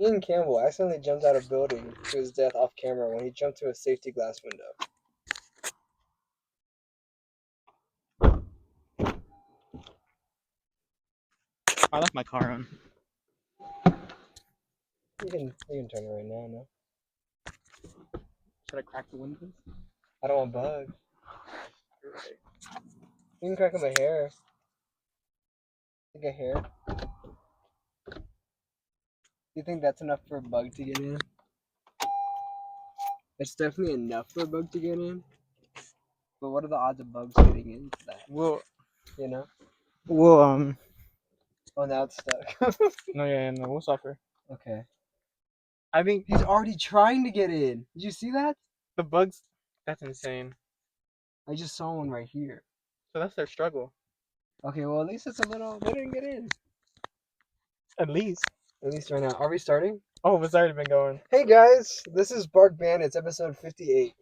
Ian Campbell accidentally jumped out of a building to his death off camera when he jumped through a safety glass window. I left my car on. You can turn it right now, no? Should I crack the windows? I don't want bugs. You're right. You can crack them a hair. Like a hair. You think that's enough for a bug to get in? It's definitely enough for a bug to get in. But what are the odds of bugs getting into that? Well, You know? well, Oh, now it's stuck. no, we'll suffer. Okay. I think He's already trying to get in. Did you see that? the bugs, that's insane. I just saw one right here. So that's their struggle. Okay, well, at least it's a little... They didn't get in. At least. At least right now. Are we starting? Oh, it's already been going. Hey, guys. This is Bark Bandits, episode 58.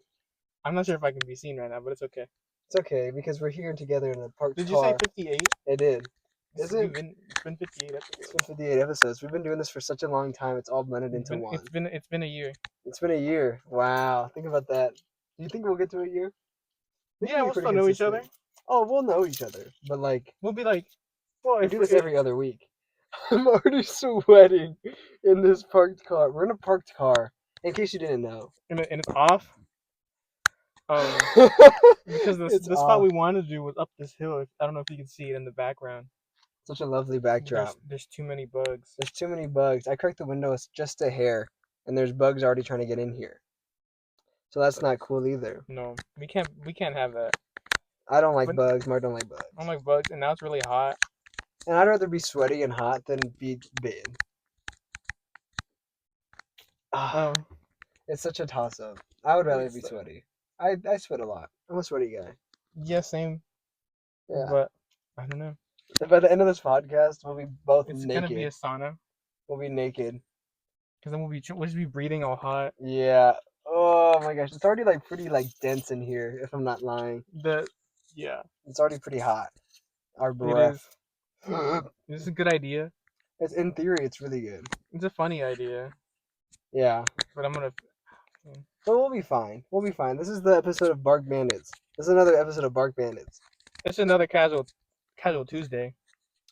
I'm not sure if I can be seen right now, but it's okay. It's okay, because we're here together in a parked car. Did you say 58? I did. Is it? It's been 58 episodes. It's been 58 episodes. We've been doing this for such a long time. It's all blended into one. It's been a year. It's been a year. Wow. Think about that. Do you think we'll get to a year? Yeah, we'll still know each other. Oh, we'll know each other. But, like... We'll be like... Well, we do this every other week. I'm already sweating in this parked car. We're in a parked car, in case you didn't know. And it's off. Because the spot we wanted to do was up this hill. I don't know if you can see it in the background. Such a lovely backdrop. There's too many bugs. There's too many bugs. I cracked the window just a hair, and there's bugs already trying to get in here. So that's not cool either. No, we can't have that. I don't like bugs. Mark don't like bugs. I don't like bugs, and now it's really hot. And I'd rather be sweaty and hot than be bitten. It's such a toss-up. I would rather be sweaty. I sweat a lot. I'm a sweaty guy. Yeah, same. Yeah. But I don't know. By the end of this podcast, we'll be both naked. It's gonna be a sauna. We'll be naked. Because then we'll just be breathing all hot. Yeah. Oh my gosh, it's already like pretty like dense in here. If I'm not lying. Yeah. It's already pretty hot. Our breath. It is. This is a good idea. It's in theory, it's really good. It's a funny idea. Yeah. But I'm gonna. But we'll be fine. We'll be fine. This is the episode of Bark Bandits. This is another episode of Bark Bandits. It's another casual Tuesday.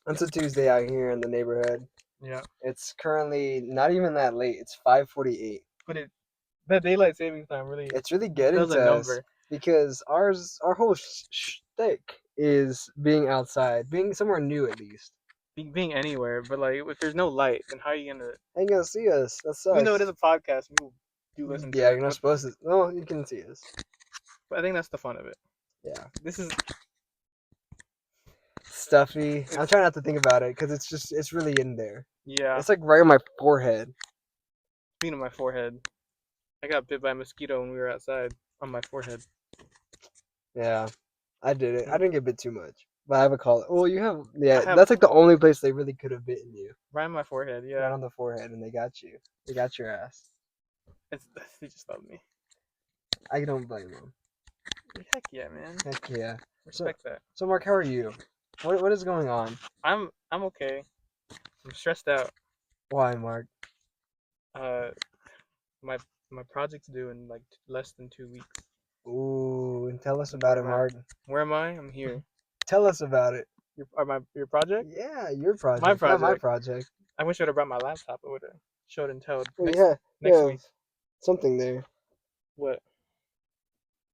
It's a Tuesday out here in the neighborhood. Yeah. It's currently not even that late. It's 5:48. But that daylight savings time really. It's really getting to us because our whole shtick is being outside, being somewhere new at least. Being anywhere, but like if there's no light, then how are you gonna? How you gonna see us? That sucks. Even though it is a podcast, people do listen to it. Yeah, you're not supposed to. No, you can see us. But I think that's the fun of it. Yeah. This is stuffy. I'm trying not to think about it because it's really in there. Yeah. It's like right on my forehead. Speaking of my forehead, I got bit by a mosquito when we were outside on my forehead. Yeah, I did it. I didn't get bit too much. But I have a collar. Well, you have... Yeah, that's like the only place they really could have bitten you. Right on my forehead, yeah. Right on the forehead, and they got you. They got your ass. They just love me. I don't blame them. Heck yeah, man. Heck yeah. Respect that. So, Mark, how are you? What is going on? I'm okay. I'm stressed out. Why, Mark? My project's due in like less than 2 weeks. Ooh, and tell us about it, Mark. Where am I? I'm here. Tell us about it. Your project? Yeah, your project. My project. Not my project. I wish I would have brought my laptop. I would have showed and told. Well, next week. Something there. What?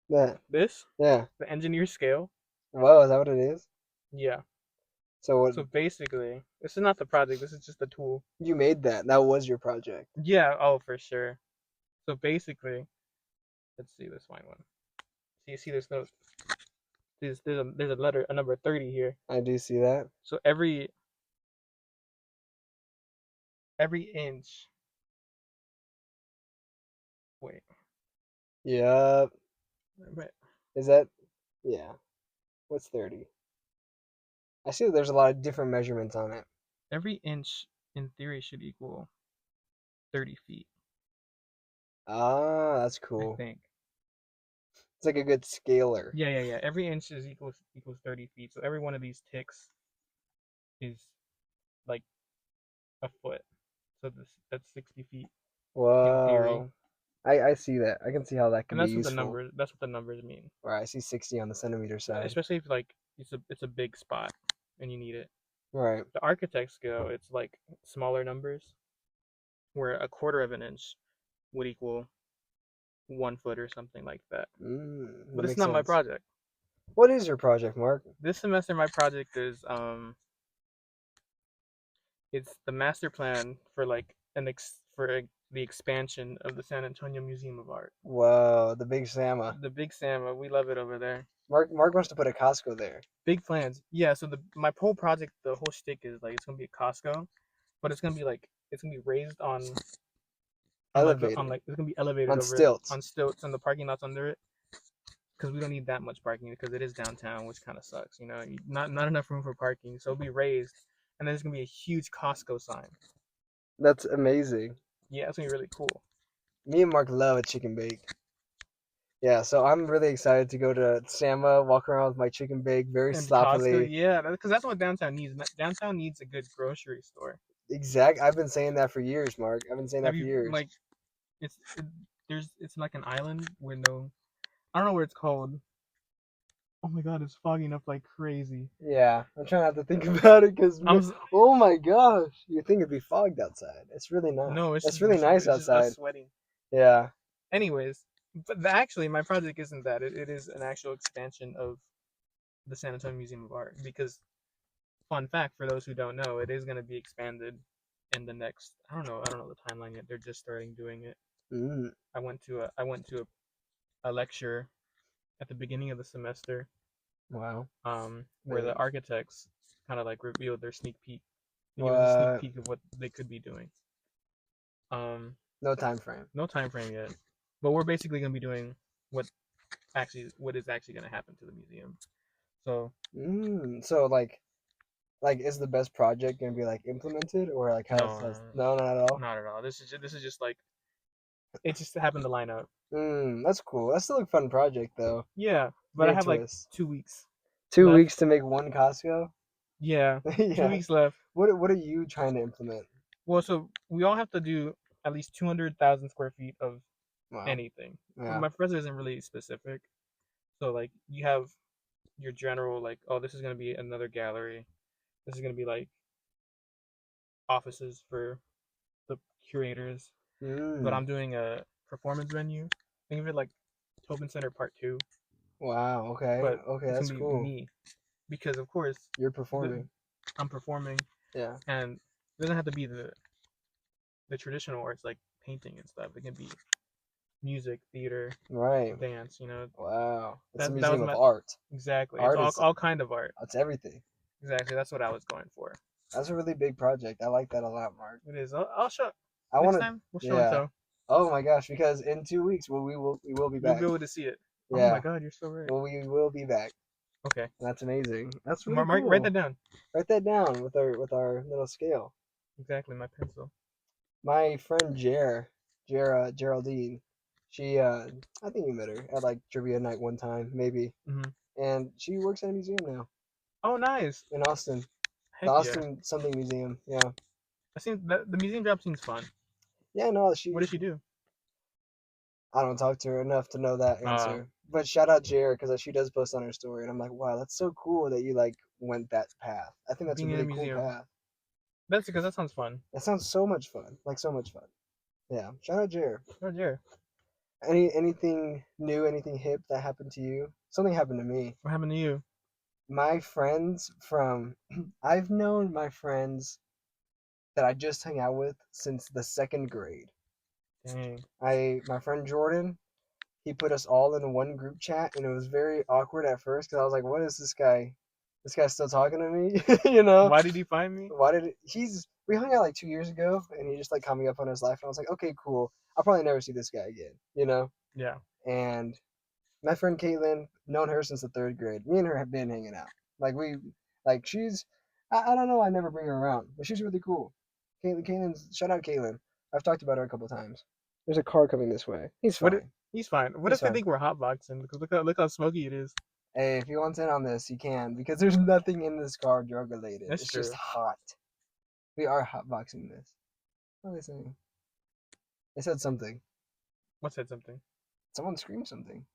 That. This? Yeah. The engineer scale. Whoa, is that what it is? Yeah. So what? So basically, this is not the project. This is just the tool. You made that. That was your project. Yeah. Oh, for sure. So basically, let's see. Let's find one. So you see this note. There's a letter, a number 30 here. I do see that. So every inch. Wait. Yup. Right. Is that? Yeah. What's 30? I see that there's a lot of different measurements on it. Every inch, in theory, should equal 30 feet. Ah, that's cool. I think. It's like a good scaler. Yeah. Every inch equals 30 feet. So every one of these ticks is like a foot. So that's 60 feet in theory, Whoa. I see that. I can see how that could and be useful. that's what the numbers mean. Right, I see 60 on the centimeter side. Especially if like it's a big spot and you need it. Right. The architect scale, it's like smaller numbers, where a quarter of an inch would equal 1 foot or something like that. That But it's makes not my sense. project. What is your project, Mark? This semester, my project is it's the master plan for like the expansion of the San Antonio Museum of Art. Whoa, the big Sama. The Big Sam, we love it over there. Mark wants to put a Costco there. Big plans. Yeah, so my whole project, the whole shtick is like it's gonna be a Costco, but it's gonna be raised on Elevated. like it's gonna be elevated On over it stilts. on stilts and the parking lot's under it because we don't need that much parking because it is downtown, which kind of sucks. You know, not enough room for parking, so it'll be raised, and then there's gonna be a huge Costco sign. That's amazing. Yeah, it's gonna be really cool. Me and Mark love a chicken bake. Yeah, so I'm really excited to go to Sama, walk around with my chicken bake very And Costco, sloppily. yeah, because that's what downtown needs. Downtown needs a good grocery store. I've been saying that for years, Mark. I've been saying Have that for you years. like it's like an island with no, I don't know what it's called. Oh my god, it's fogging up like crazy. Yeah, I'm trying not to think about it because, oh my gosh, you think it'd be fogged outside. It's really not. No, It's really nice it's just us outside. sweating. Yeah. Anyways, but actually, my project isn't that. It is an actual expansion of the San Antonio Museum of Art. Because, fun fact for those who don't know, it is going to be expanded in the next. I don't know the timeline yet. They're just starting doing it. Mm. I went to a lecture at the beginning of the semester. Wow. Where the architects kind of like revealed their sneak peek. They gave us a sneak peek of what they could be doing. No time frame. No time frame yet, but we're basically going to be doing what is actually going to happen to the museum. So So like is the best project gonna be like implemented or like how's no, not at all. Not at all. This is just like it just happened to line up. That's cool. That's still a fun project though. Yeah, but I have like 2 weeks. 2 weeks to make one Costco. Yeah, Yeah. 2 weeks left. What are you trying to implement? Well, so we all have to do at least 200,000 square feet of anything. Yeah. My professor isn't really specific, so like you have your general like, oh, this is gonna be another gallery. This is gonna be like offices for the curators. But I'm doing a performance venue. Think of it like Tobin Center Part 2. Wow. Okay. But Okay, it's that's gonna be cool. me, because of course You're performing. I'm performing. Yeah. And it doesn't have to be the traditional arts like painting and stuff. It can be music, theater, Right. dance. You know. Wow. It's a That museum was of art. Exactly. Art It's is all kind of art. It's everything. Exactly. That's what I was going for. That's a really big project. I like that a lot, Mark. It is. I'll show. I Next want to. time we'll show and tell. Oh my gosh! Because in 2 weeks, we will be back. You'll be able to see it. Yeah. Oh my god, you're so right. Well, we will be back. Okay. That's amazing. That's really Mark, cool. write that down. Write that down with our little scale. Exactly, my pencil. My friend Geraldine, she I think you met her at like trivia night one time, maybe. And she works at a museum now. Oh, nice. In Austin. Heck the Austin something museum. Yeah. I think the museum job seems fun. Yeah, no, What does she do? I don't talk to her enough to know that answer. But shout out Jared because she does post on her story, and I'm like, wow, that's so cool that you like went that path. I think that's a really cool path. That's because that sounds fun. That sounds so much fun, like so much fun. Yeah, shout out Jared. Shout out Jared. Anything new, anything hip that happened to you? Something happened to me. What happened to you? My friends from, I've known my friends that I just hung out with since the 2nd grade. Dang. My friend Jordan, he put us all in one group chat, and it was very awkward at first because I was like, what is this guy? This guy's still talking to me, you know? Why did he find me? We hung out like 2 years ago, and he just like caught me up on his life, and I was like, okay, cool. I'll probably never see this guy again, you know? Yeah. And my friend Caitlin, known her since the 3rd grade. Me and her have been hanging out. She's, I don't know, I never bring her around, but she's really cool. Shout out Caitlin. I've talked about her a couple times. There's a car coming this way. He's fine. He's fine. What if they think we're hotboxing? Because look how smoky it is. Hey, if he wants in on this, he can, because there's nothing in this car drug related. It's just hot. We are hotboxing this. What are they saying? They said something. What said something? Someone screamed something.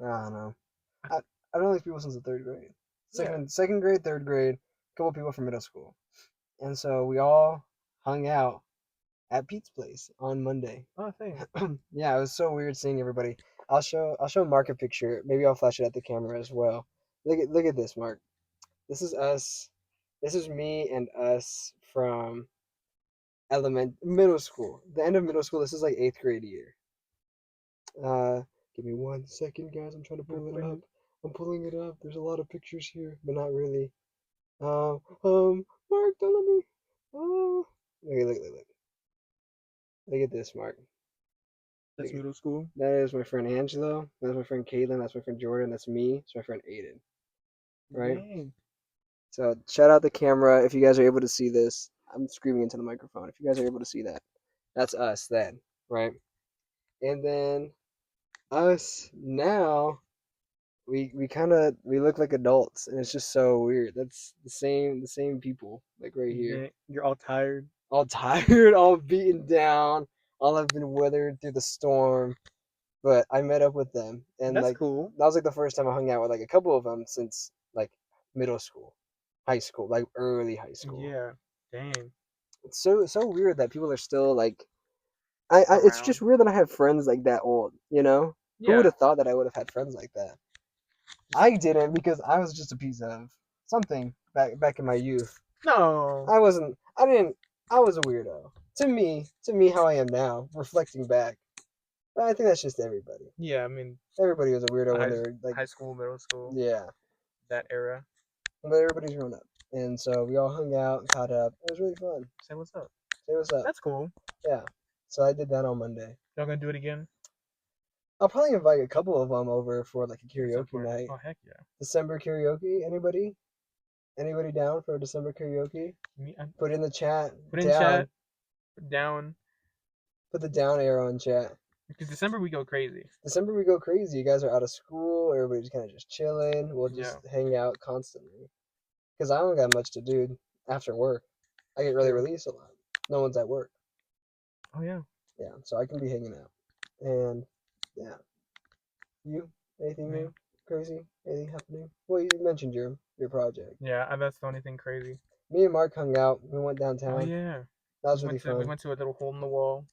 I don't know. I, I've known these people since the third grade. Second grade, third grade, a couple people from middle school. And so we all hung out at Pete's place on Monday. Oh, thanks. Yeah, it was so weird seeing everybody. I'll show Mark a picture. Maybe I'll flash it at the camera as well. Look at this, Mark. This is us. This is me and us from middle school. The end of middle school. This is like 8th grade year. Give me 1 second, guys. I'm trying to pull it up. I'm pulling it up. There's a lot of pictures here, but not really. Mark, don't let me. Oh, look. Look at this, Mark. That's middle school. That is my friend Angelo. That's my friend Caitlin. That's my friend Jordan. That's me. That's my friend Aiden. Right? Dang. So shout out the camera if you guys are able to see this. I'm screaming into the microphone. If you guys are able to see that, that's us then, right? And then us now, we look like adults, and it's just so weird. That's the same people like right here, Yeah, you're all tired. all tired, all beaten down, all have been weathered through the storm. But I met up with them, and That's like cool. that was like the first time I hung out with like a couple of them since like middle school, high school, like early high school. Yeah. Dang. It's so weird that people are still like I it's just Around. weird that I have friends like that old, you know? Who would Yeah. have thought that I would have had friends like that? I didn't because I was just a piece of something back in my youth. No. I didn't I was a weirdo. To me how I am now, reflecting back. But I think that's just everybody. Yeah, I mean, Everybody was a weirdo when high, they were like high school, middle school, yeah. that era. But everybody's grown up. And so we all hung out, caught up. It was really fun. Say what's up. Say what's up. That's cool. Yeah. So I did that on Monday. Y'all gonna do it again? I'll probably invite a couple of them over for like a karaoke For night. Oh heck yeah. December karaoke. Anybody? Anybody down for a December karaoke? Put in the chat. Put in chat. Down. Put the down arrow in chat. Because December we go crazy. December we go crazy. You guys are out of school. Everybody's kind of just chilling. We'll just hang out constantly. Because I don't got much to do after work. I get really released a lot. No one's at work. Oh yeah. Yeah, so I can be hanging out. And yeah. You? Anything new? Crazy? Anything happening? Well, you mentioned your project. Yeah, that's the only thing crazy. Me and Mark hung out. We went downtown. Oh yeah. That was really fun. We went to a little hole in the wall.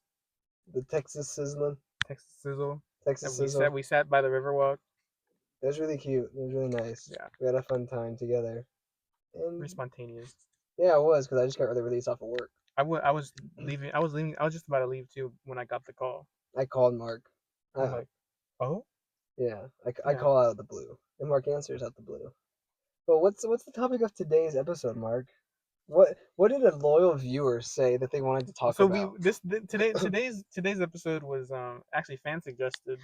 The Texas Sizzling. Texas Sizzle. Texas Sizzle. We sat by the Riverwalk. It was really cute. It was really nice. Yeah. We had a fun time together. And very spontaneous. Yeah, it was because I just got really released off of work. I was leaving. I was just about to leave too when I got the call. I called Mark. I'm like, oh. Yeah, I call out of the blue, and Mark answers out the blue. But what's the topic of today's episode, Mark? What did a loyal viewer say that they wanted to talk about? So today's episode was actually fan suggested.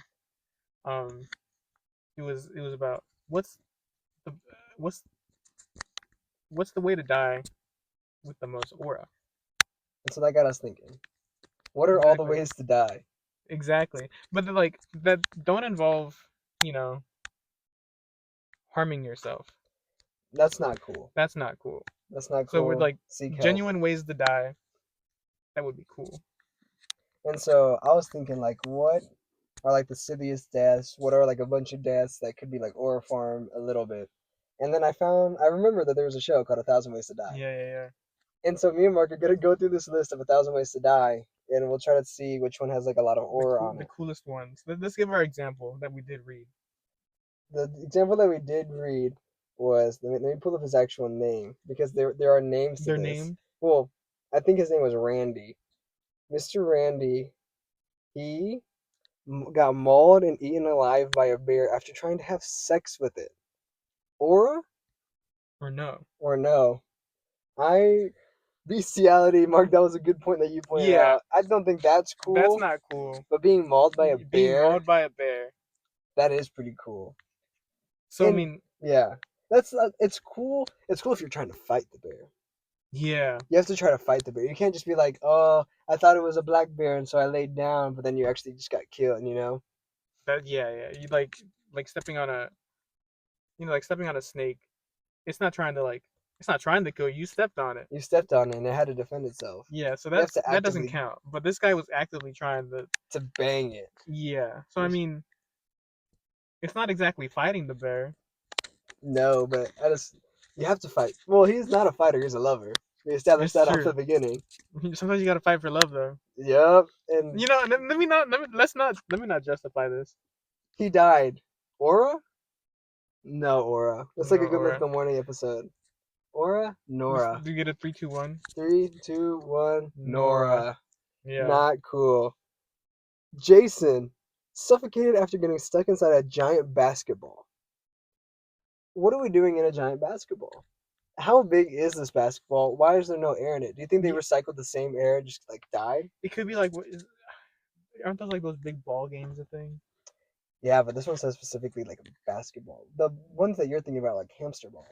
It was about what's the way to die with the most aura. And so that got us thinking. What are all the ways to die? Exactly, but like that don't involve harming yourself. That's not cool. That's not cool. That's not cool. So with like genuine ways to die, that would be cool. And so I was thinking, like, what are like the silliest deaths? What are like a bunch of deaths that could be like aura farm a little bit? And then I remember that there was a show called 1,000 Ways to Die. Yeah. And so me and Mark are gonna go through this list of 1,000 Ways to Die, and we'll try to see which one has like a lot of aura on it. The coolest ones. Let's give our example that we did read. The example that we did read was let me pull up his actual name because there are names to this. Their name? Well, I think his name was Randy. Mr. Randy, he got mauled and eaten alive by a bear after trying to have sex with it. Aura? Or no? Or no? Bestiality, Mark. That was a good point that you pointed out. I don't think that's cool. That's not cool. But being mauled by a bear. Being mauled by a bear. That is pretty cool. So I mean, yeah, it's cool. It's cool if you're trying to fight the bear. Yeah. You have to try to fight the bear. You can't just be like, oh, I thought it was a black bear and so I laid down, but then you actually just got killed. You know. Yeah. You like stepping on a, like stepping on a snake. It's not trying to like It's not trying to kill you. You stepped on it. You stepped on it and it had to defend itself. Yeah, so You have to that doesn't actively count. But this guy was actively trying to. to bang it. Yeah. So I mean, it's not exactly fighting the bear. No, but you have to fight. Well, he's not a fighter. He's a lover. We established It's that off the true. beginning. Sometimes you gotta fight for love, though. Yep, and You know, let me not. Let me not justify this. he died. Aura? No, Aura. That's like No, a Good or Mythical Morning episode. Aura? Nora. do you get a 3, 2, 1? 3, 2, 1. Nora. Nora. Yeah. Not cool. Jason suffocated after getting stuck inside a giant basketball. What are we doing in a giant basketball? How big is this basketball? Why is there no air in it? Do you think they recycled the same air and just like died? It could be like, aren't those like those big ball games a thing? Yeah, but this one says specifically like a basketball. The ones that you're thinking about like hamster balls.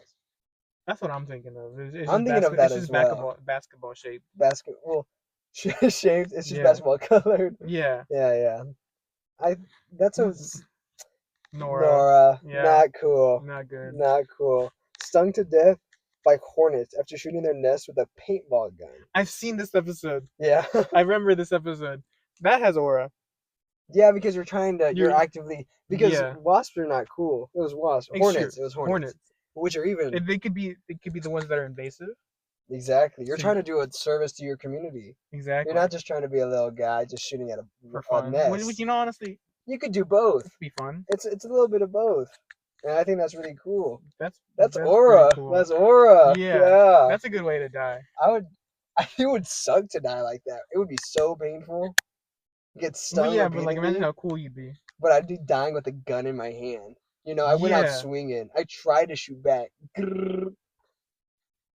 That's what I'm thinking of. It's I'm just thinking of that It's as just well. basketball shape. Basketball shaped. It's just Yeah. basketball colored. Yeah. Yeah. I that's a Nora. Nora. Yeah. Not cool. Not good. Not cool. Stung to death by hornets after shooting their nest with a paintball gun. I've seen this episode. Yeah. I remember this episode. That has aura. Yeah, because you're actively because Yeah. wasps are not cool. It was wasps. Hornets. It was hornets. Which are even They could be the ones that are invasive. exactly. You're So trying to do a service to your community. Exactly. You're not just trying to be a little guy just shooting at For a fun. nest. You know, honestly, You could do both. it'd be fun. It's a little bit of both. And I think that's really cool. That's aura. pretty cool. That's aura. Yeah. That's a good way to die. It would suck to die like that. It would be so painful. Get stung. But yeah, but like repeatedly, imagine how cool you'd be. But I'd be dying with a gun in my hand. You know, I went out Yeah. swinging. I tried to shoot back. Grrr.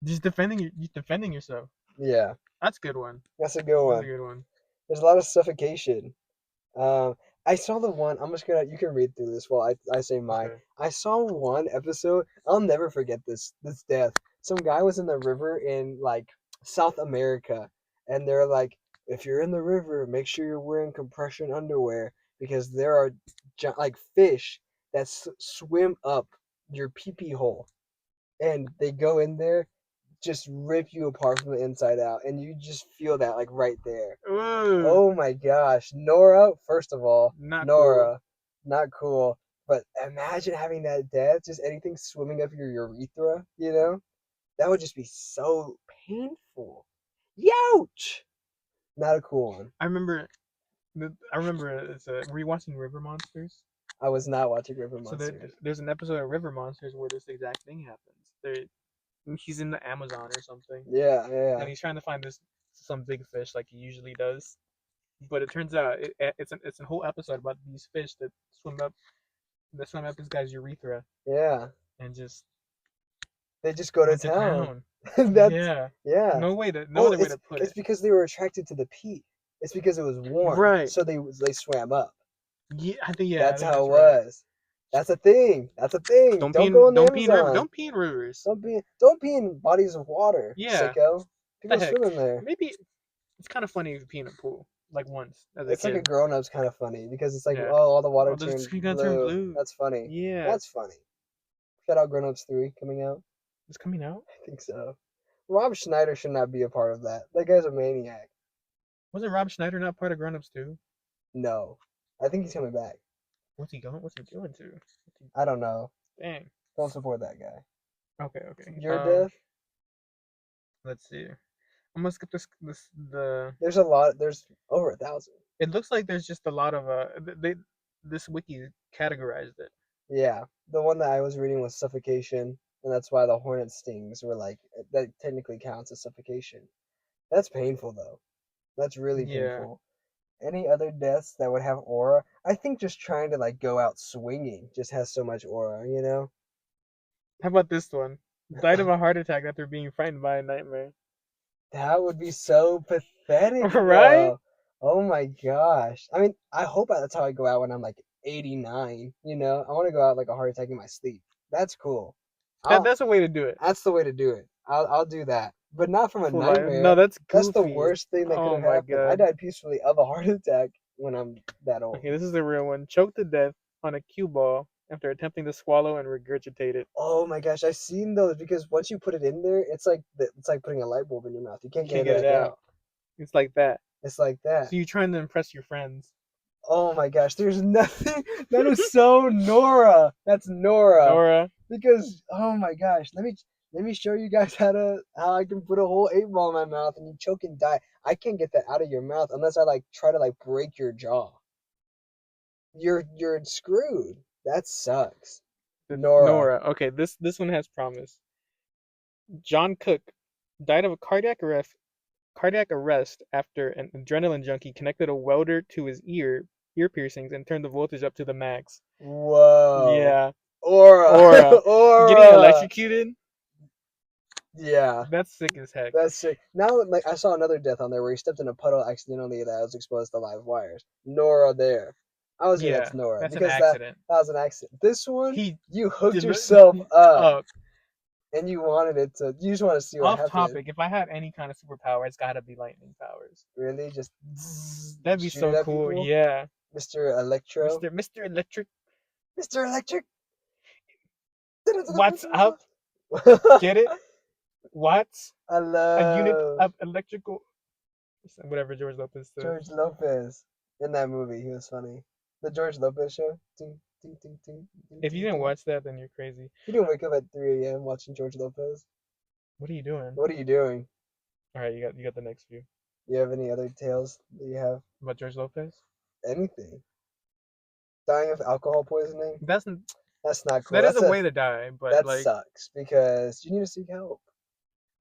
Just defending yourself. Yeah, That's a good one. that's a good That's a one. good one. There's a lot of suffocation. I saw the one. I'm just gonna. You can read through this while I say mine. Okay. I saw one episode. I'll never forget this death. Some guy was in the river in like South America, and they're like, if you're in the river, make sure you're wearing compression underwear because there are like fish that swim up your pee pee hole, and they go in there, just rip you apart from the inside out, and you just feel that like right there. Ooh, Oh my gosh, Nora! First of all, not Nora, not cool. But imagine having that death, just anything swimming up your urethra. You know, that would just be so painful. Youch! Not a cool one. I remember. Were you watching River Monsters? I was not watching River So Monsters. there's an episode of River Monsters where this exact thing happens. He's in the Amazon or something, Yeah. and he's trying to find some big fish like he usually does. But it turns out it's a whole episode about these fish that swim up this guy's urethra Yeah. and just They just go to went to town. town. That's Yeah. yeah. No other way to put It's it. because they were attracted to the pee. It's because it was warm. Right. So they swam up. Yeah, I think That's I think how it right. was. That's a thing. That's a thing. Don't go in the don't pee in Amazon. don't pee in rivers. Don't pee in bodies of water. Yeah. Sicko. People The heck? swim in there. Maybe it's kind of funny if you pee in a pool like once as a It's kid. like a grown up's kind of funny because it's like, Yeah. oh, all the water Oh, turns it's gonna turn blue. That's funny. Yeah. That's funny. Shout out Grown Ups 3 coming out. It's coming out. I think so. Rob Schneider should not be a part of that. That guy's a maniac. Wasn't Rob Schneider not part of Grown Ups too? No. I think he's coming back. What's he doing to? I don't know. Dang. Don't support that guy. Okay. Your death? Let's see. I'm gonna skip the. There's a lot. There's over 1,000. It looks like there's just a lot of this wiki categorized it. Yeah. The one that I was reading was suffocation, and that's why the hornet stings were like, that technically counts as suffocation. That's painful, though. That's really painful. Any other deaths that would have aura? I think just trying to like go out swinging just has so much aura, you know? How about this one? Died of a heart attack after being frightened by a nightmare. That would be so pathetic, Right? though. Oh my gosh. I mean, I hope that's how I go out when I'm like 89, you know? I want to go out like a heart attack in my sleep. That's cool. That's a way to do it. That's the way to do it. I'll do that. But not from a Full nightmare. No, that's goofy. That's the worst thing that could Oh have my happened. God. I died peacefully of a heart attack when I'm that old. Okay, this is the real one. Choked to death on a cue ball after attempting to swallow and regurgitate it. Oh my gosh, I've seen those because once you put it in there, it's like putting a light bulb in your mouth. You You can't can't get it get it back out. out. It's like that. It's like that. So you're trying to impress your friends. Oh my gosh, there's nothing. That is so Nora. That's Nora. Nora. Because oh my gosh, let me show you guys how I can put a whole 8 ball in my mouth and you choke and die. I can't get that out of your mouth unless I like try to like break your jaw. You're screwed. That sucks. Nora. Nora. Okay, this one has promise. John Cook died of a cardiac arrest after an adrenaline junkie connected a welder to his ear piercings and turned the voltage up to the max. Whoa. Yeah. Aura. Aura. Getting Aura. electrocuted? Yeah. That's sick as heck. That's sick. Now, like I saw another death on there where he stepped in a puddle accidentally that was exposed to live wires. Nora there. I would say Yeah, that's Nora that's an because that accident. that was an accident. This one, He you hooked did yourself up up. and you wanted it to. You just want to see what Off happened. topic, if I had any kind of superpower, it's gotta be lightning powers. Really, just That'd be shoot it so at cool. people, Yeah. Mr. Electro, Mr. Electric. Mr. Electric. What's up? Get it? What's I a unit love of electrical whatever George Lopez says. George Lopez in that movie. He was funny. The George Lopez show. Ding, ding, ding, ding, ding, If you ding, didn't ding. watch that, then you're crazy. You didn't wake up at 3 a.m. watching George Lopez. What are you doing? What are you doing? Alright, you got the next few. You have any other tales that you have? About George Lopez? Anything? Dying of alcohol poisoning? That's That's not cool. that is a way to die, but That like sucks because you need to seek help.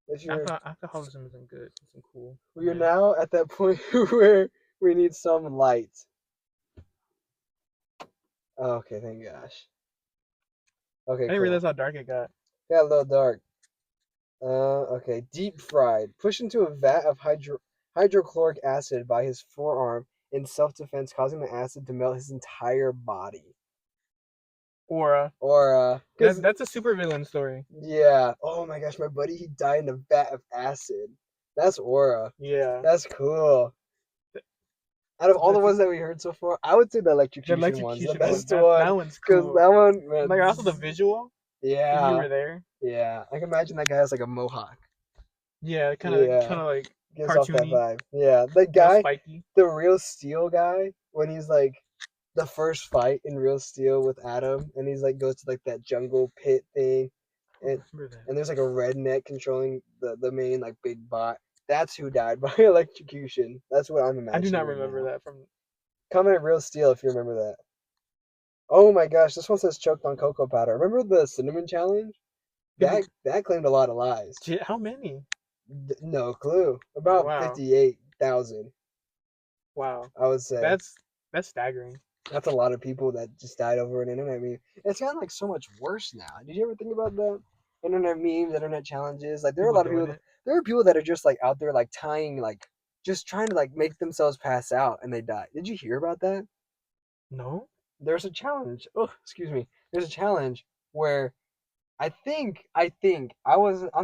If you're alcoholism isn't good. It isn't cool. We're Yeah. now at that point where we need some light. Oh, okay, thank gosh. Okay, I didn't cool. realize how dark it got. Got a little dark. Okay. Deep fried. Pushed into a vat of hydrochloric acid by his forearm in self-defense, causing the acid to melt his entire body. Aura. Or, That's a supervillain story. yeah. Oh my gosh, my buddy, he died in a vat of acid. That's Aura. Yeah. That's cool. Out of all the ones that we heard so far, I would say the electrocution one's the best one. That one's Because cool. that one, man, Like also the visual. yeah. If you were there. Yeah. I can imagine that guy has like a mohawk. Yeah, kind of like Gives off that cartoony. vibe. Yeah. The Real guy, spiky. the Real Steel guy, when he's like the first fight in Real Steel with Adam, and he's like goes to like that jungle pit thing, and there's like a redneck controlling the main like big bot. That's who died by electrocution. That's what I'm imagining. I do not right remember now. that from. Comment Real Steel if you remember that. Oh my gosh, this one says choked on cocoa powder. Remember the cinnamon challenge? That claimed a lot of lies. How many? No clue. About Wow. 58,000. Wow. I would say. That's staggering. That's a lot of people that just died over an internet meme. It's gotten like so much worse now. Did you ever think about that? Internet memes, internet challenges. Like there are a lot of people. There are people that are just like out there like tying like just trying to like make themselves pass out and they die. Did you hear about that? No. There's a challenge. Oh, excuse me. There's a challenge where I'm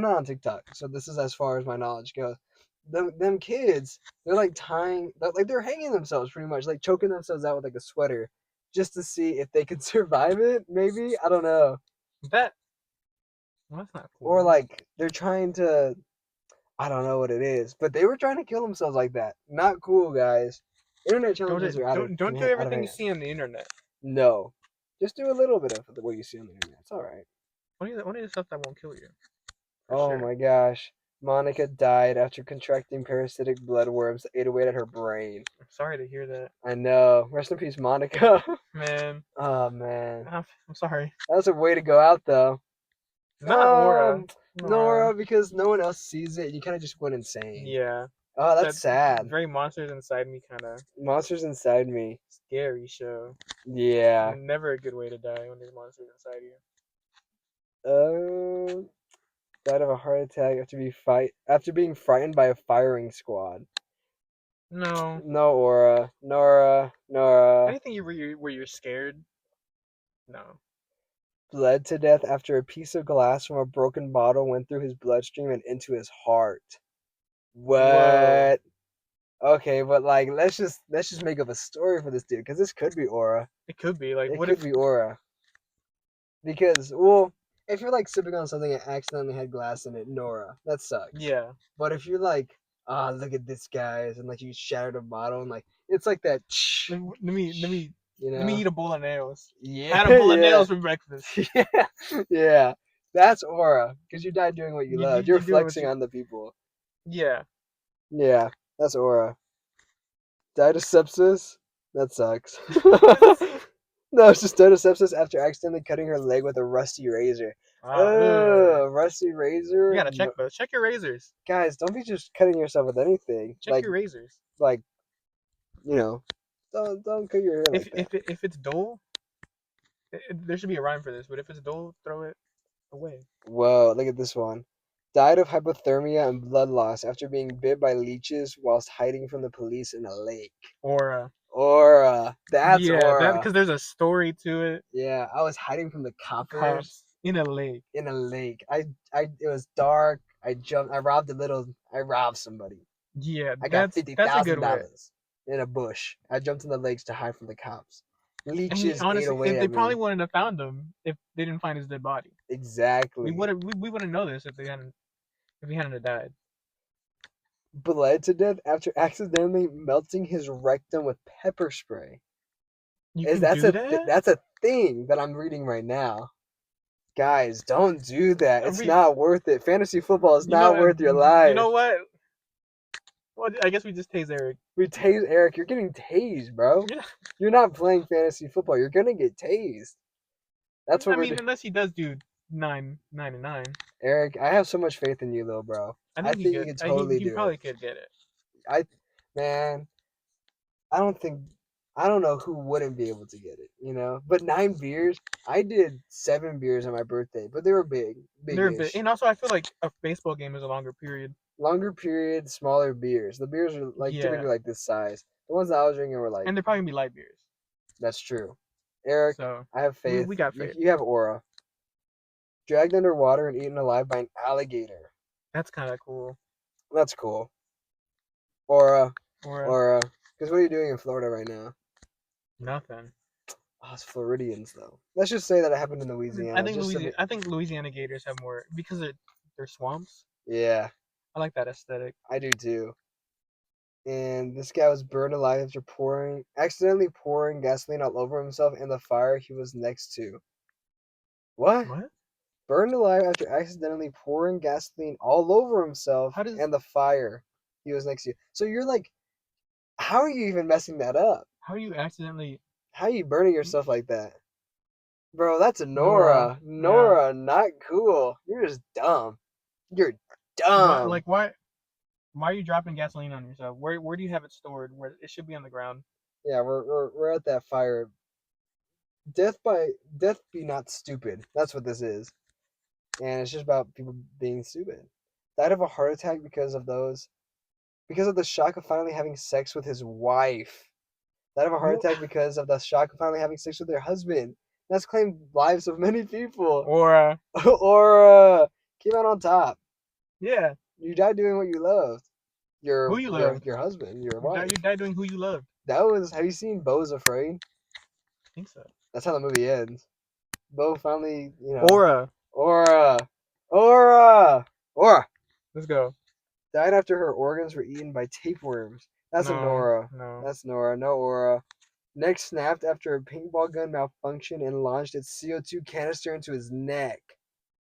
not on TikTok, so this is as far as my knowledge goes. Them kids, they're like they're hanging themselves pretty much, like choking themselves out with like a sweater, just to see if they can survive it. Maybe I don't know. That's not cool. Or like they're trying to, I don't know what it is, but they were trying to kill themselves like that. Not cool, guys. Internet challenges are out of don't do everything you see on the internet. No, just do a little bit of what you see on the internet. It's all right. Only the stuff that won't kill you. Oh my gosh. Monica died after contracting parasitic bloodworms that ate away at her brain. I'm sorry to hear that. I know. Rest in peace, Monica. Man. Oh, man. I'm sorry. That was a way to go out, though. Not Aura. Nora, because no one else sees it. You kind of just went insane. Yeah. Oh, that's sad. Very Monsters Inside Me kind of. Monsters Inside Me. Scary show. Yeah. Never a good way to die when there's monsters inside you. Died of a heart attack after being frightened by a firing squad. No. No, Aura. Nora. Anything where you're scared? No. Bled to death after a piece of glass from a broken bottle went through his bloodstream and into his heart. What? Whoa. Okay, but like let's just make up a story for this dude because this could be Aura. It could be like it could be Aura. Because, well, if you're like sipping on something and accidentally had glass in it, Nora, that sucks. Yeah. But if you're like, ah, look at this, guys, and like you shattered a bottle, and like it's like that, you Let me know? eat a bowl of nails. I Yeah, had a bowl of yeah, nails for breakfast. yeah, yeah. That's aura, because you died doing what you loved. You're You do what flexing you. on the people. Yeah. Yeah, that's aura. Died of sepsis? That sucks. No, it's just died of sepsis after accidentally cutting her leg with a rusty razor. Wow. Ugh. Ugh, rusty You razor? gotta check No. those. Check your razors. Guys, don't be just cutting yourself with anything. Check your razors. Like, you know, don't cut your hair like that. If it's dull, there should be a rhyme for this. But if it's dull, throw it away. Whoa, look at this one. Died of hypothermia and blood loss after being bit by leeches whilst hiding from the police in a lake. Or Aura. That's yeah, that aura. because there's a story to it. Yeah, I was hiding from the coppers Cops in a lake. in a lake. It was dark. I jumped. I robbed a little. I robbed somebody. Yeah, I got fifty that's a thousand good way. dollars in a bush. I jumped in the lakes to hide from the cops. Leeches ate Honestly, away they at probably me. wouldn't have found him if they didn't find his dead body. Exactly. We wouldn't know this if he hadn't have died. Bled to death after accidentally melting his rectum with pepper spray. You Is can do that? that's a thing that I'm reading right now. Guys, don't do that. I It's mean, not worth it. Fantasy football is you not know, worth your you life. know what? Well, I guess we just tase Eric. We tase Eric. You're getting tased, bro. Yeah. You're not playing fantasy football. You're gonna get tased. That's what I we're mean, doing. unless he does do 9 and 9. Eric, I have so much faith in you, little bro. I I think he think you could. can totally He do it. probably could get it. I, man, I don't think, I don't know who wouldn't be able to get it, you know? But 9 beers, I did 7 beers on my birthday, but they were They're a bit, big-ish. and also I feel like a baseball game is a longer period. Longer period, smaller beers. The beers are like Yeah, typically like this size. The ones that I was drinking were like, and they're probably gonna be light beers. that's true. Eric, So I have faith. we got faith. You have aura. Dragged underwater and eaten alive by an alligator. That's kind of cool. That's cool. Aura, Or aura. Because what are you doing in Florida right now? nothing. Oh, it's Floridians though. Let's just say that it happened in Louisiana. I think Louisiana gators have more because they're swamps. Yeah, I like that aesthetic. I do too. And this guy was burned alive after accidentally pouring gasoline all over himself in the fire he was next to. What? What? Burned alive after accidentally pouring gasoline all over himself How does and the fire he was next to. So you're like, how are you even messing that up? how do you accidentally How are you burning yourself like that? Bro, that's a Nora? Nora. Yeah. Nora, not cool. You're just dumb. You're Why dumb. why are you dropping gasoline on yourself? Where do you have it stored? Where it should be on the ground. Yeah, we're at that fire. Death be not stupid. That's what this is. And it's just about people being stupid. Died of a heart attack because of the shock of finally having sex with his wife. Died of a heart attack because of the shock of finally having sex with their husband. That's claimed lives of many people. Or Or came out on top. yeah, You died doing what you loved. who you loved. Your husband, your You wife. died doing who you loved. That was. Have you seen Beau's Afraid? I think so. That's how the movie ends. Beau finally, Aura. Aura, Aura, Aura Let's go. died after her organs were eaten by tapeworms. That's a No, Nora. no. That's Nora. No Aura. Neck snapped after a paintball gun malfunctioned and launched its CO2 canister into his neck.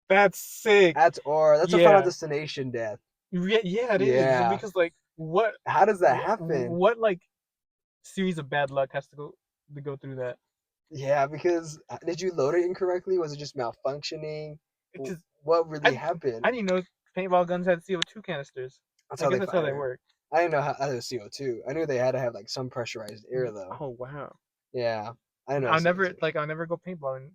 That's sick. That's Aura. That's a Final Destination death. Yeah, it is. Yeah. Because like what? How does that happen? What like series of bad luck has to go through that? Yeah, because did you load it incorrectly? Was it just malfunctioning? Because What really happened? I didn't know paintball guns had CO2 canisters. That's I how guess they that's how they fire. work. I didn't know how that was CO2. I knew they had to have like some pressurized air though. Oh wow. Yeah, I know. I'll never go paintballing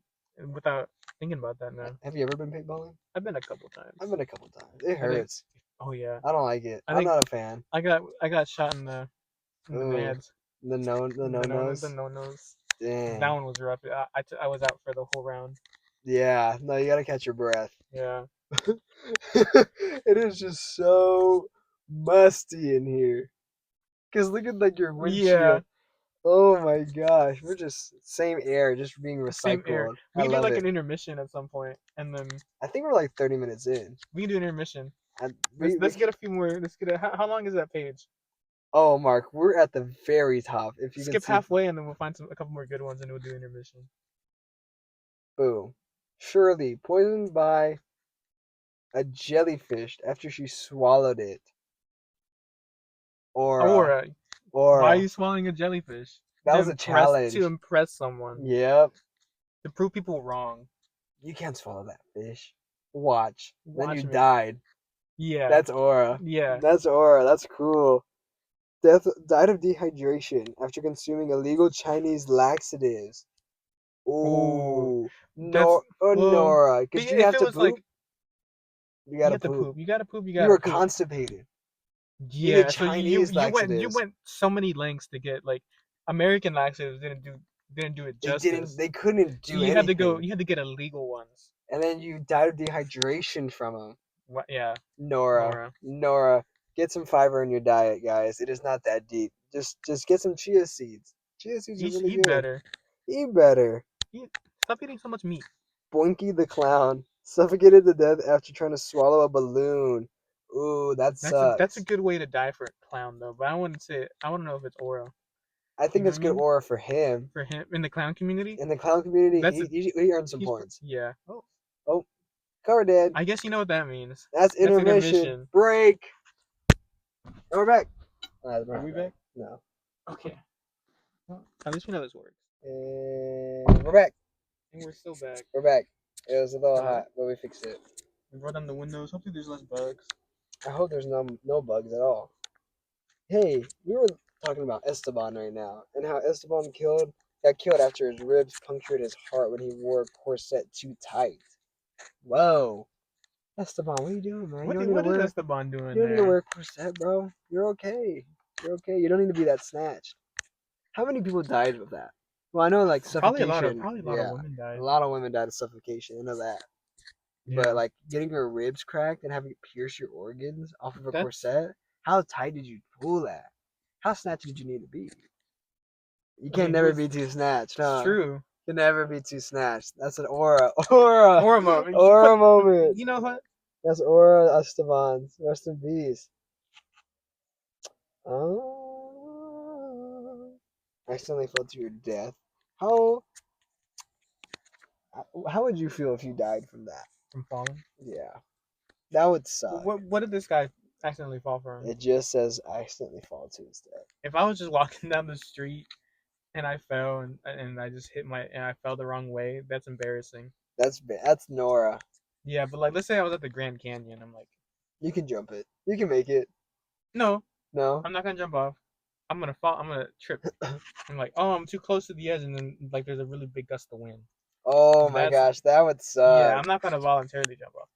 without thinking about that now. Have you ever been paintballing? I've been a couple times. I've been a couple times. It hurts. Oh yeah. I don't like it. I'm not a fan. I got shot in the nads. The no nos. The no nos. Damn. That one was rough. I was out for the whole round. Yeah. No, you gotta catch your breath. Yeah. It is just so musty in here. Cause look at like your windshield. Yeah. Oh my gosh, we're just same air, just being Same air. recycled. We I can do love like it. an intermission at some point, and then I think we're like 30 minutes in. we can do an intermission. And Let's get a few more. Let's get a. How long is that page? oh, Mark, we're at the very top. If you can Skip see, halfway, and then we'll find a couple more good ones, and we'll do intermission. boom. Shirley poisoned by a jellyfish after she swallowed it. Aura, Aura, why are aura. you swallowing a jellyfish? That was a To challenge. impress someone, Yep. to prove people wrong. You can't swallow that fish. Watch. Then you Watch me. died. Yeah, That's aura. yeah. That's aura. That's cool. Death died of dehydration after consuming illegal Chinese laxatives. Ooh, Ooh. that's No, well. Nora. But Did you if have it to was like poop? You you gotta have to poop. poop, you gotta poop, you You gotta were poop. constipated. Eating Yeah, so Chinese you laxatives. went so many lengths to get like American laxatives didn't do it They didn't. justice. They couldn't So do anything. you had to get illegal ones. And then you died of dehydration from them. What? Yeah, Nora. Nora. Nora. Get some fiber in your diet, guys. It is not that deep. Just get some chia seeds. Chia seeds are really Eat good. better. Eat better. Stop eating so much meat. Boinky the clown suffocated to death after trying to swallow a balloon. Ooh, that That's a sucks. good way to die for a clown though. But I wouldn't say I want to know if it's Oro. I You think know what it's I good mean? aura for him. For him in the clown community, In the clown community, that's a he earned some he's points. yeah. Oh, Oh, cover dead. I guess you know what that means. That's That's intermission. intermission. Break. And we're back. We're Are not we back? No. Okay. Well, at least we know this works. And we're back. And we're still back. We're back. It was a little Alright. hot, but we fixed it. We brought down the windows. Hopefully there's less bugs. I hope there's no bugs at all. Hey, we were talking about Esteban right now, and how Esteban got killed after his ribs punctured his heart when he wore a corset too tight. Whoa, Esteban, what are you doing, man? What is Esteban doing You don't need to there? wear a corset, bro. You're okay. You're okay. You don't need to be that snatched. How many people died of that? Well, I know like suffocation. Probably a lot of Yeah, women died. a lot of women died of suffocation. I know that. Yeah. But like getting your ribs cracked and having it pierce your organs off of a That's- corset. How tight did you pull that? How snatched did you need to be? You I can mean, never who's- be too snatched, huh? It's true. You can never be too snatched. That's an aura. Aura. Aura moment. Aura moment. You know what? That's aura Esteban. Rest in peace. Oh. Accidentally fell to your death. How would you feel if you died from that? From falling. Yeah. That would suck. What did this guy accidentally fall from? It just says accidentally fall to his death. If I was just walking down the street and I fell and I just and I fell the wrong way, that's embarrassing. That's Nora. Yeah, but like let's say I was at the Grand Canyon, I'm like, You can jump it. You can make it. no, No? I'm not gonna jump off. I'm gonna fall. I'm gonna trip. I'm like, oh, I'm too close to the edge, and then like there's a really big gust of wind. Oh my gosh, that would suck. Yeah, I'm not gonna voluntarily jump off.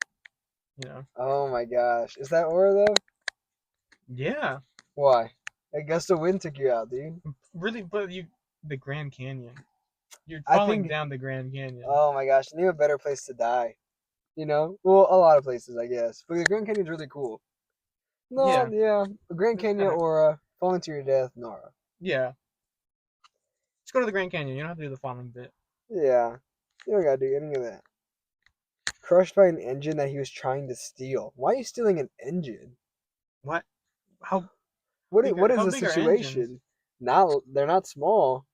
You know. Oh my gosh. Is that aura though? Yeah. Why? A gust of wind took you out, dude. Really, but the Grand Canyon. You're I falling think- down the Grand Canyon. Oh my gosh, need a better place to die. You know? Well, a lot of places, I guess. But the Grand Canyon's really cool. No, yeah. Grand Canyon kinda- aura, falling to your death, Nora. Yeah. Just go to the Grand Canyon. You don't have to do the falling bit. Yeah. You don't gotta do any of that. Crushed by an engine that he was trying to steal. Why are you stealing an engine? What? How? What Big is how the big are situation? They're not small.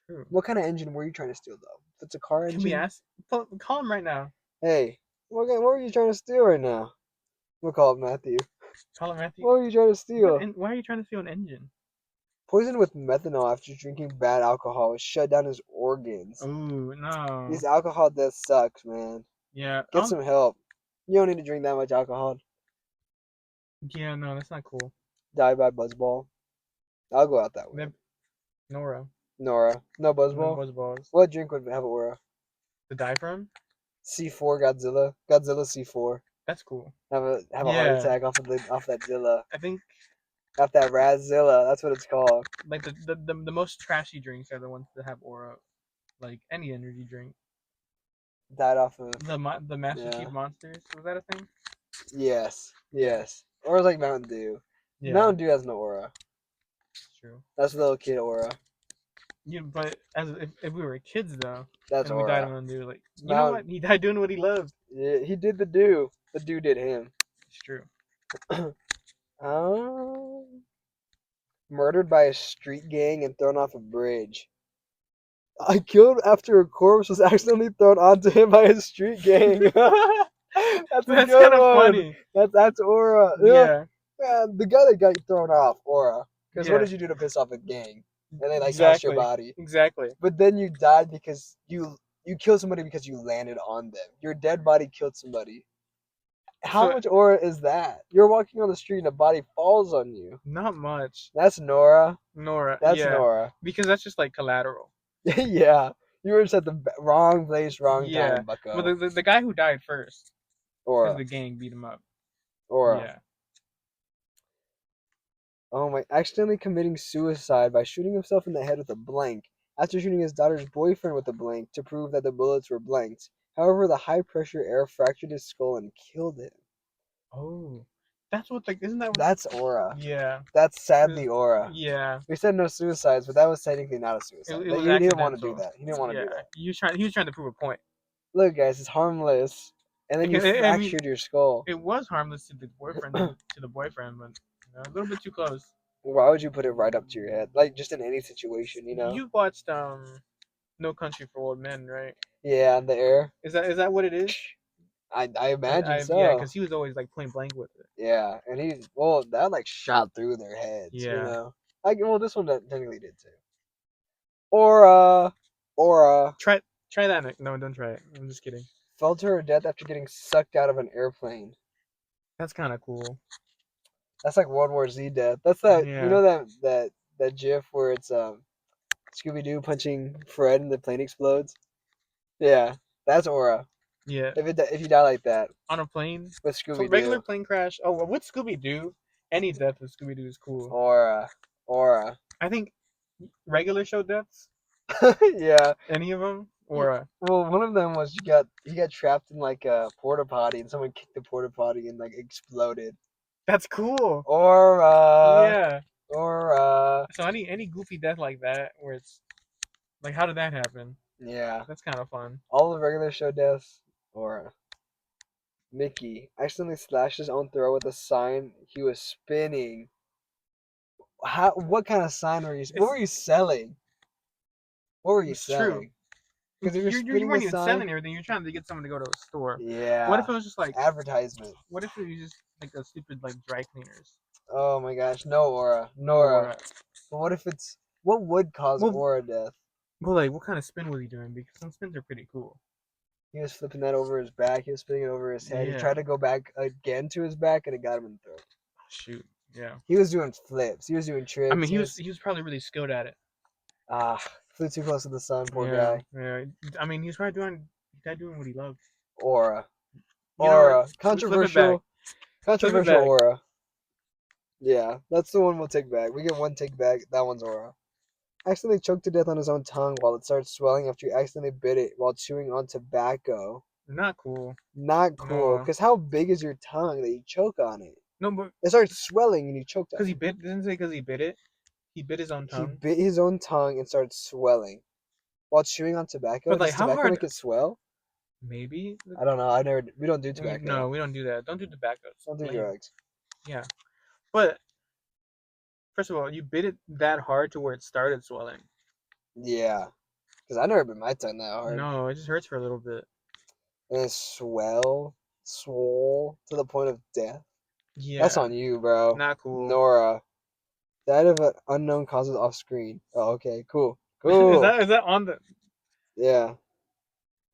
True. What kind of engine were you trying to steal though? If it's a car engine. Can we ask? Call him right now. Hey, what were you trying to steal right now? We'll call it Matthew. Call him Matthew. What were you trying to steal? Why are you trying to steal an engine? Poisoned with methanol after drinking bad alcohol was shut down his organs. Ooh, no. These alcohol deaths sucks, man. Yeah. Get some help. You don't need to drink that much alcohol. Yeah, no, that's not cool. Die by buzzball. I'll go out that way. Nora. Nora. No buzzball? No buzzballs. What drink would have aura? To die from? C4 Godzilla. Godzilla C4. That's cool. Have a heart Yeah. attack off that Zilla. I think Off that Razilla. That's what it's called. like the most trashy drinks are the ones that have aura. Like any energy drink. Died off of. The Master Yeah. Chief Monsters. Was that a thing? Yes. Yes. Or it's like Mountain Dew. Yeah. Mountain Dew has no aura. It's true. That's little kid aura. but as if we were kids though, That's and we died aura. on undo, like you know Now, what? He died doing what he loved. yeah, he did the do. The do did him. It's true. Um, murdered by a street gang and thrown off a bridge. I killed after a corpse was accidentally thrown onto him by a street gang. That's a That's kind good of one. funny. That's aura. Yeah, Yeah, man, the guy that got thrown off, aura. Because what yeah, did you do to piss off a gang? And they like tossed your exactly, body. exactly. But then you died because you killed somebody because you landed on them. Your dead body killed somebody. How So much aura is that? You're walking on the street and a body falls on you. not much. That's Nora. Nora, That's yeah, Nora. because that's just like collateral. Yeah. You were just at the wrong place, wrong Yeah, time, but bucko. the guy who died first, because Aura. the gang beat him up. Aura. Yeah. Oh my. Accidentally committing suicide by shooting himself in the head with a blank after shooting his daughter's boyfriend with a blank to prove that the bullets were blanked. However, the high pressure air fractured his skull and killed him. Oh, that's what the isn't that what? That's aura. Yeah. That's It was- sadly aura. yeah. We said no suicides, but that was technically not a suicide. It was He didn't want to do accidental. that. He didn't want to Yeah. do that. He was trying to prove a point. Look, guys, it's harmless. And then you I mean, fractured your skull. it was harmless to the boyfriend, but a little bit too close. Why would you put it right up to your head? Like, just in any situation, you know? You watched No Country for Old Men, right? Yeah, in the air. Is that what it is? I imagine so. Yeah, because he was always like point blank with it. Yeah, and well, that like shot through their heads, you Yeah. know? Well, this one technically did too. Aura. Try that. No, don't try it. I'm just kidding. Fell to her death after getting sucked out of an airplane. That's kind of cool. That's like World War Z death. That's that, Yeah. you know that GIF where it's Scooby Doo punching Fred and the plane explodes? Yeah, that's aura. Yeah. If you die like that On a plane. with So Scooby regular Doo. plane crash. Oh, well, with Scooby Doo, any death with Scooby Doo is cool. Aura. I think regular show deaths, Yeah. any of them, or Well, one of them was he got trapped in like a porta potty and someone kicked the porta potty and like exploded. that's cool. Aura. Yeah. Aura. So any goofy death like that, where it's like, how did that happen? Yeah. That's kind of fun. All the regular show deaths. Aura. Mickey accidentally slashed his own throat with a sign he was spinning. What kind of sign were you? What were you selling? What were you It's selling? true. Because if you're You spinning weren't a even sign, selling everything. You're trying to get someone to go to a store. yeah. What if it was just like advertisement? What if it was just like a stupid like dry cleaners? Oh my gosh, no aura, Or But what if it's what would cause well, aura death? well, like what kind of spin was he doing? Because some spins are pretty cool. He was flipping that over his back. He was spinning it over his head. Yeah. He tried to go back again to his back, and it got him in the throat. Shoot, yeah. He was doing flips. He was doing tricks. I mean, he was probably really skilled at it. Flew too close to the sun. Poor yeah, guy. Yeah. I mean, he died doing what he loved. Aura. You know Aura. what? Controversial. Controversial back. aura. Yeah, that's the one we'll take back. We get one take back. That one's aura. Accidentally choked to death on his own tongue while it started swelling after he accidentally bit it while chewing on tobacco. Not cool. Not cool. No. Because how big is your tongue that you choke on it? No, but It starts swelling and you choked on because it. he bit. Didn't say because he bit it. He bit his own He tongue. bit his own tongue and started swelling while chewing on tobacco. But like, Does how tobacco hard? make it swell? Maybe. I don't know. We don't do tobacco. No, we don't do that. Don't do tobacco. Don't do Lame. drugs. Yeah, but first of all, you bit it that hard to where it started swelling. Yeah. Because I never bit my tongue that hard. No, it just hurts for a little bit. And it swole to the point of death. Yeah. That's on you, bro. Not cool. Nora. Died of an unknown causes off screen. Oh, okay. Cool. Cool. is that on the Yeah.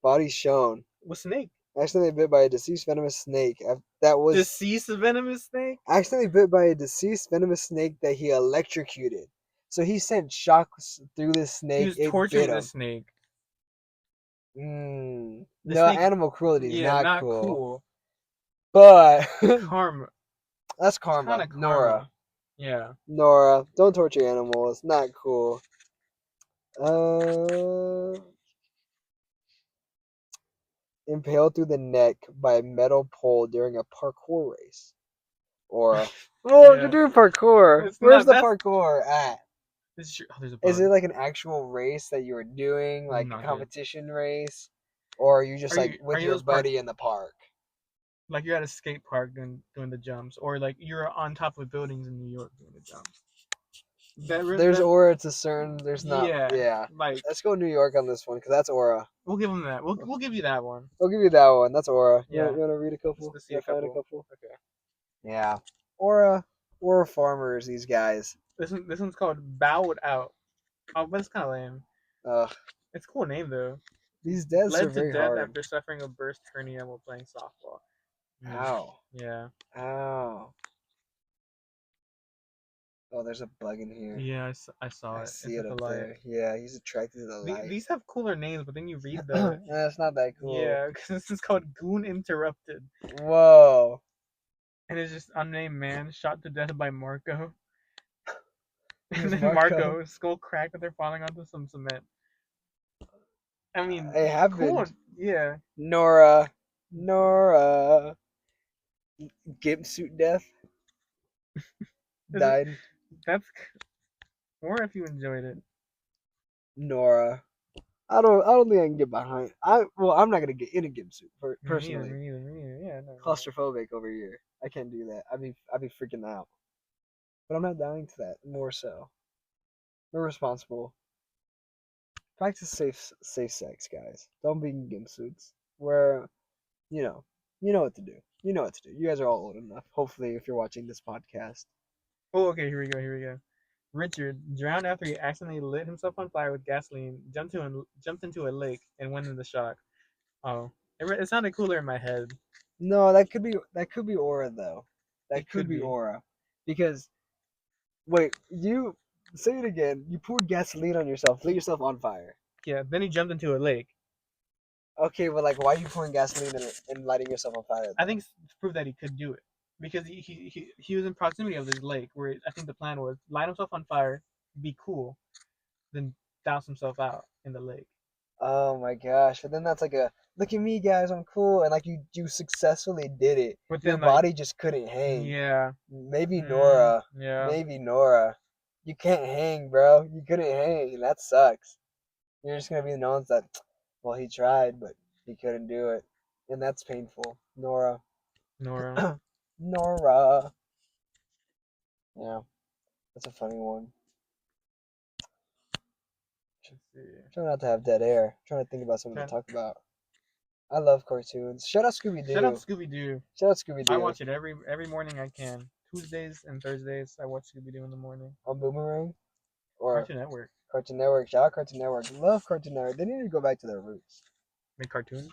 Body shown. what snake? Accidentally bit by a deceased venomous snake. That was Deceased venomous snake? accidentally bit by a deceased venomous snake that he electrocuted. So he sent shocks through this snake. He was it torturing bit him. the snake. No, snake- animal cruelty is Yeah, not cool. cool. But Karma. that's karma. Kinda karma. Nora. Yeah. Nora, don't torture animals. Not cool. Impaled through the neck by a metal pole during a parkour race. Or, Yeah. you're doing parkour. It's Where's not- the parkour at? This is true. Oh, there's a Is bug. it like an actual race that you were doing, like a Not good. competition race, or are you just like Are with you your those park buddy in the park? like you're at a skate park doing the jumps, or like you're on top of buildings in New York doing the jumps? There's That aura to CERN. There's not. yeah, Yeah. like Let's go New York on this one because that's aura. we'll give them that. We'll give you that one. I'll give you that one. That's aura. Yeah, You want to read a couple? let's see You a want to find a couple. couple? Okay, Yeah. Aura farmers. These guys. this one's called Bowed Out. Oh, but it's kind of lame. Ugh. It's a cool name though. These deaths are Bled to very death hard. after suffering a burst hernia while playing softball. Ow. Yeah. Ow. Oh, there's a bug in here. Yeah, I saw I it. see It's it at the up light. there. Yeah, he's attracted to the light. These have cooler names, but then you read the That's not that cool. yeah, because this is called Goon Interrupted, Whoa. and it's just unnamed man shot to death by Marco, and Who's then Marco? Marco skull cracked and they're falling onto some cement. I mean, It cool. happened. Yeah. Nora. Gimp suit death. Is it, Died. that's or if you enjoyed it. Nora. I don't think I can get behind. I'm not gonna get in a gimp suit personally. Me neither. Yeah, no. Claustrophobic over here. I can't do that. I'd be freaking out. But I'm not dying to that. More so. We're responsible. Practice safe sex, guys. Don't be in gimp suits. Where you know you know what to do. You know what to do. You guys are all old enough. Hopefully, if you're watching this podcast. Oh, okay. Here we go. Richard drowned after he accidentally lit himself on fire with gasoline, jumped into a lake, and went into shock. Oh, it sounded cooler in my head. No, that could be aura though. That It could could be be. aura. Because wait, you say it again. You poured gasoline on yourself, lit yourself on fire. Yeah. Then he jumped into a lake. Okay, but like, why are you pouring gasoline in it and lighting yourself on fire? I think to prove that he could do it because he was in proximity of this lake where I think the plan was light himself on fire, be cool, then douse himself out in the lake. Oh my gosh! But then that's like a look at me, guys, I'm cool, and like you successfully did it. But Your then like body just couldn't hang. yeah, Maybe Nora. yeah, Maybe Nora. You can't hang, bro. You couldn't hang, and that sucks. You're just gonna be the ones that, well, he tried, but he couldn't do it, and that's painful. Nora. Nora. Nora. Yeah, that's a funny one. Let's see. Trying not to have dead air. Trying to think about something to Try- talk about. I love cartoons. Shout out Scooby Shout out Doo. Scooby Doo. Shout out Scooby I Doo. watch it every morning I can. Tuesdays and Thursdays I watch Scooby Doo in the morning. On Boomerang or Cartoon Network. Cartoon Network. Shout out Cartoon Network. Love Cartoon Network. They need to go back to their roots. Make cartoons.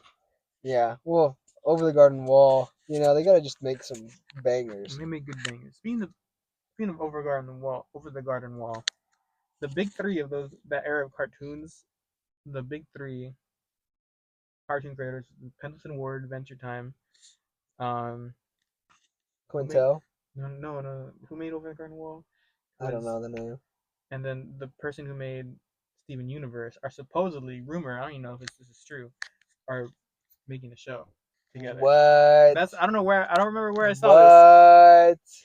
Yeah. Well, Over the Garden Wall. You know, they gotta just make some bangers. And they make good bangers. Speaking of Over the Garden Wall, the big three of that era of cartoons, the big three cartoon creators, Pendleton Ward, Adventure Time, who made Quintel. no, who made Over the Garden Wall? I don't know the name. And then the person who made Steven Universe are supposedly rumor. I don't even know if this is true. Are making a show together. What? I don't know where. I don't remember where I saw What? this.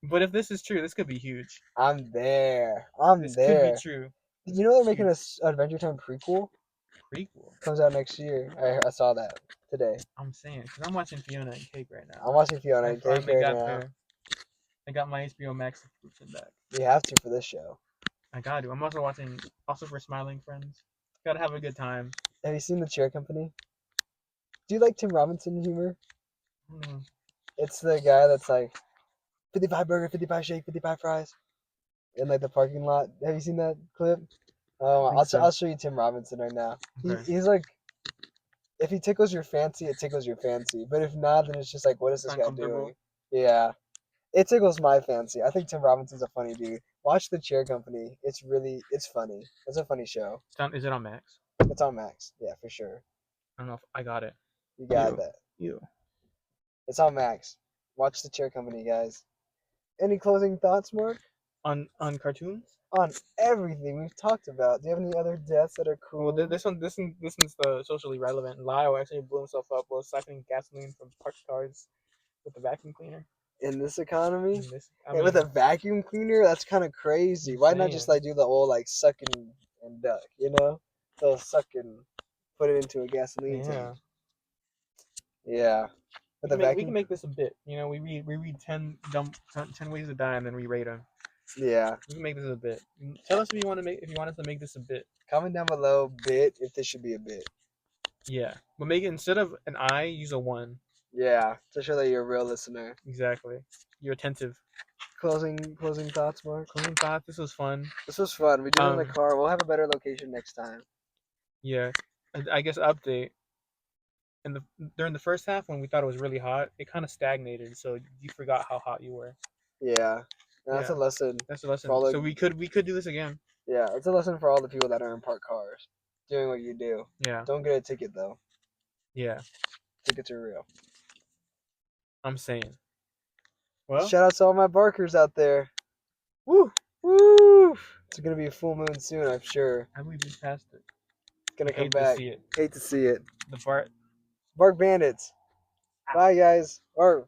But if this is true, this could be huge. I'm there. I'm This there. could be true. You know they're making a Adventure Time prequel? Prequel. Comes out next year. I saw that today. I'm saying, because I'm watching Fiona and Cake right now. I'm watching Fiona I and Cake finally right got now. there. I got my HBO Max subscription back. You have to for this show. I got to. I'm also watching, for Smiling Friends. Gotta have a good time. Have you seen The Chair Company? Do you like Tim Robinson humor? Mm. It's the guy that's like 55 burger, 55 shake, 55 fries in like the parking lot. Have you seen that clip? I'll show you Tim Robinson right now. Okay. He's like, if he tickles your fancy, it tickles your fancy. But if not, then it's just like, what is this guy doing? Yeah. It tickles my fancy. I think Tim Robinson's a funny dude. Watch The Chair Company. It's funny. It's a funny show. Is it on Max? It's on Max. Yeah, for sure. I don't know if I got it. You got that. You. It's on Max. Watch The Chair Company, guys. Any closing thoughts, Mark? On cartoons? On everything we've talked about. Do you have any other deaths that are cool? Well, this one's the socially relevant. Lyle actually blew himself up while siphoning gasoline from parked cars with the vacuum cleaner. in this economy. In this, I And with a mean, vacuum cleaner, that's kind of crazy. I'm Why not just saying, like do the old like suck and duck, you know? So suck and put it into a gasoline tank. yeah. Yeah, with a We can vacuum. make this a bit. You know, we read 10 ways to die and then we rate them. Yeah. We can make this a bit. Tell us if you want us to make this a bit. Comment down below bit if this should be a bit. Yeah, but make it instead of an I, use a one. Yeah, to show that you're a real listener. Exactly. You're attentive. Closing thoughts, Mark. Closing thought. This was fun. This was fun. We did it in the Um, car. We'll have a better location next time. yeah. I guess update. In the During the first half when we thought it was really hot, it kind of stagnated. So you forgot how hot you were. Yeah, that's a Yeah, lesson that's a for lesson. all the. So we could do this again. Yeah, it's a lesson for all the people that are in parked cars, doing what you do. Yeah, Don't get a ticket though. yeah. Tickets are real. I'm saying. Well, Shout out to all my barkers out there. woo. Woo! It's gonna be a full moon soon, I'm sure. I believe we passed it. It's gonna I come hate to back. see it. Hate to see it. The part. Bark Bandits. Bye guys. Or